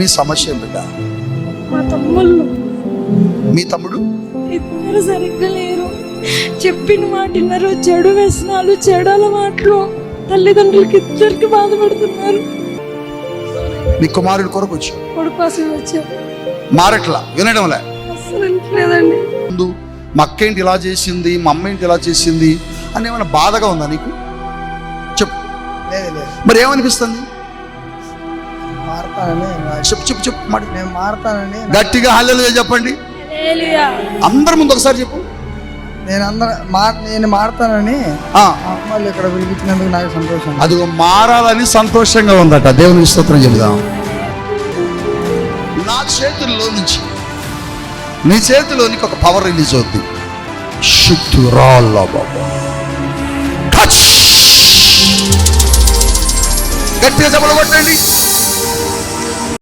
మీ సమస్య బిడ్డ? మా తమ్ముళ్ళు మీ తమ్ముడు ఇద్దరు సరిగ్గా లేరు. చెప్పిన మాట విన్నారు. చెడు వ్యసనాలు, చెడు అలవాట్లు, తల్లిదండ్రులకి ఇద్దరికి బాధపడుతున్నారు. నీ కుమారుడి కొరకు వచ్చి కొడుకు కోసం వచ్చారు. మారట్లా, వినడంలే. అసలు వింటలేదండి. ముందు మా అక్క ఏంటి ఇలా చేసింది, మా అమ్మ ఏంటి ఇలా చేసింది అని ఏమైనా బాధగా ఉందా నీకు? చెప్పు. లేదు మరి ఏమనిపిస్తుంది? మారతానని చెప్పు చెప్పు చెప్పు మాట. నేను మారతానని గట్టిగా హల్లెలూయా చెప్పండి హల్లెలూయా. అందరి ముందు ఒకసారి చెప్పు. నేను మారతానని ఆ, అమ్మాయిలు ఇక్కడ పిలిపించినందుకు నాకు సంతోషం. అదిగో మారాలని సంతోషంగా ఉందట. దేవునికి స్తోత్రం చెబుదాం. నా చేతుల్లో నుంచి నీ చేతిలోనికి ఒక పవర్ రిలీజ్ అవుతుంది. గట్టిగా చెప్పలు కొట్టండి.